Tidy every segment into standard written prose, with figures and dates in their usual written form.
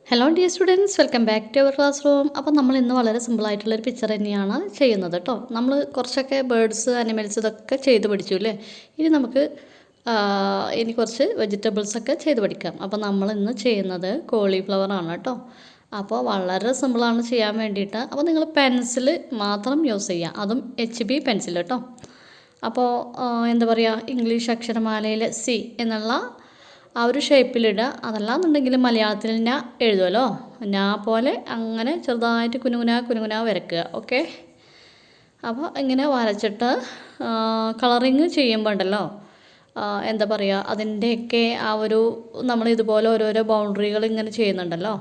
Hello dear students, welcome back to our classroom. അപ്പോൾ നമ്മൾ ഇന്ന് വളരെ സിമ്പിളായിട്ടുള്ളൊരു പിക്ചർ തന്നെയാണ് ചെയ്യുന്നത് കേട്ടോ. നമ്മൾ കുറച്ചൊക്കെ ബേർഡ്സ്, അനിമൽസ് ഇതൊക്കെ ചെയ്ത് പഠിച്ചു അല്ലേ. ഇനി നമുക്ക് കുറച്ച് വെജിറ്റബിൾസൊക്കെ ചെയ്ത് പഠിക്കാം. അപ്പോൾ നമ്മൾ ഇന്ന് ചെയ്യുന്നത് കോളിഫ്ലവർ ആണ് കേട്ടോ. അപ്പോൾ വളരെ സിമ്പിളാണ് ചെയ്യാൻ വേണ്ടിയിട്ട്. അപ്പോൾ നിങ്ങൾ പെൻസിൽ മാത്രം യൂസ് ചെയ്യുക, അതും HB പെൻസിൽ കേട്ടോ. അപ്പോൾ എന്താ പറയുക, ഇംഗ്ലീഷ് അക്ഷരമാലയിൽ C എന്നുള്ള ആ ഒരു ഷേപ്പിലിടുക. അതല്ലാന്നുണ്ടെങ്കിൽ മലയാളത്തിൽ ഞാൻ എഴുതുമല്ലോ, ഞാൻ പോലെ അങ്ങനെ ചെറുതായിട്ട് കുനുകുന വരയ്ക്കുക. ഓക്കെ, അപ്പോൾ ഇങ്ങനെ വരച്ചിട്ട് കളറിങ് ചെയ്യുമ്പോൾ ഉണ്ടല്ലോ, എന്താ പറയുക, അതിൻ്റെയൊക്കെ ആ ഒരു നമ്മൾ ഇതുപോലെ ഓരോരോ ബൗണ്ടറികൾ ഇങ്ങനെ ചെയ്യുന്നുണ്ടല്ലോ,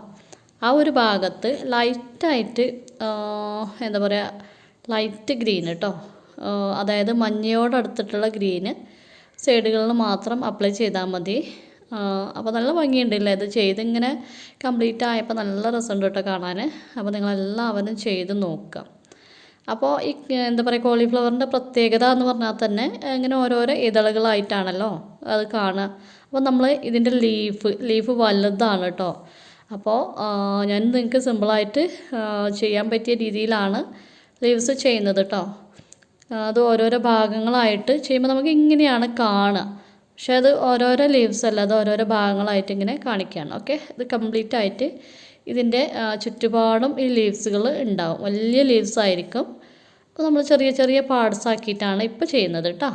ആ ഒരു ഭാഗത്ത് ലൈറ്റായിട്ട് എന്താ പറയുക, ലൈറ്റ് ഗ്രീൻ കേട്ടോ, അതായത് മഞ്ഞയോടടുത്തിട്ടുള്ള ഗ്രീന് സൈഡുകളിൽ മാത്രം അപ്ലൈ ചെയ്താൽ മതി. അപ്പോൾ നല്ല ഭംഗിയുണ്ടല്ലേ ഇത് ചെയ്തിങ്ങനെ കംപ്ലീറ്റ് ആയപ്പോൾ നല്ല രസമുണ്ട് കേട്ടോ കാണാൻ. അപ്പോൾ നിങ്ങളെല്ലാവരും ചെയ്ത് നോക്കുക. അപ്പോൾ ഈ എന്താ പറയുക, കോളിഫ്ലവറിൻ്റെ പ്രത്യേകത എന്ന് പറഞ്ഞാൽ തന്നെ ഇങ്ങനെ ഓരോരോ ഇതളുകളായിട്ടാണല്ലോ അത് കാണുക. അപ്പോൾ നമ്മൾ ഇതിൻ്റെ ലീഫ് വലുതാണ് കേട്ടോ. അപ്പോൾ ഞാൻ നിങ്ങൾക്ക് സിമ്പിളായിട്ട് ചെയ്യാൻ പറ്റിയ രീതിയിലാണ് ലീവ്സ് ചെയ്യുന്നത് കേട്ടോ. അത് ഓരോരോ ഭാഗങ്ങളായിട്ട് ചെയ്യുമ്പോൾ നമുക്ക് ഇങ്ങനെയാണ് കാണുക. പക്ഷേ അത് ഓരോരോ ലീവ്സ് അല്ല, അത് ഓരോരോ ഭാഗങ്ങളായിട്ട് ഇങ്ങനെ കാണിക്കുകയാണ്. ഓക്കെ, ഇത് കംപ്ലീറ്റ് ആയിട്ട് ഇതിൻ്റെ ചുറ്റുപാടും ഈ ലീവ്സുകൾ ഉണ്ടാവും, വലിയ ലീവ്സ് ആയിരിക്കും. അപ്പോൾ നമ്മൾ ചെറിയ ചെറിയ പാർട്സ് ആക്കിയിട്ടാണ് ഇപ്പോൾ ചെയ്യുന്നത് കേട്ടോ.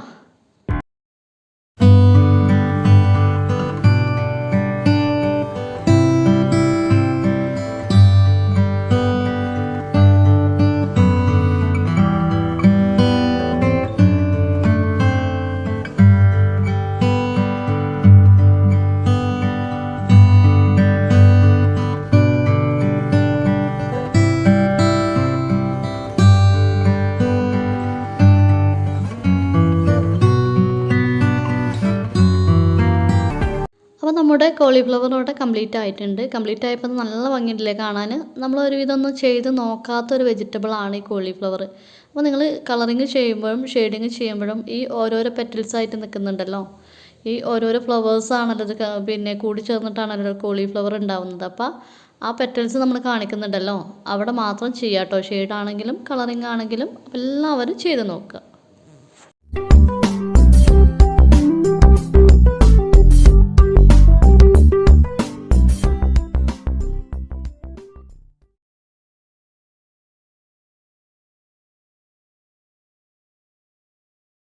അപ്പോൾ നമ്മുടെ കോളിഫ്ലവറോടെ കംപ്ലീറ്റ് ആയിട്ടുണ്ട്. കംപ്ലീറ്റ് ആയപ്പോൾ നല്ല ഭംഗിയുണ്ടല്ലേ കാണാൻ. നമ്മളൊരു ഇതൊന്നും ചെയ്ത് നോക്കാത്തൊരു വെജിറ്റബിളാണ് ഈ കോളിഫ്ലവർ. അപ്പോൾ നിങ്ങൾ കളറിങ് ചെയ്യുമ്പോഴും ഷെയ്ഡിങ് ചെയ്യുമ്പോഴും ഈ ഓരോരോ പെറ്റൽസ് ആയിട്ട് നിൽക്കുന്നുണ്ടല്ലോ, ഈ ഓരോരോ ഫ്ലവേഴ്സാണല്ലോ ഇത് പിന്നെ കൂടി ചേർന്നിട്ടാണല്ലോ കോളിഫ്ലവർ ഉണ്ടാവുന്നത്. അപ്പോൾ ആ പെറ്റൽസ് നമ്മൾ കാണിക്കുന്നുണ്ടല്ലോ, അവിടെ മാത്രം ചെയ്യാം കേട്ടോ. ഷെയ്ഡാണെങ്കിലും കളറിങ് ആണെങ്കിലും എല്ലാവരും ചെയ്ത് നോക്കുക.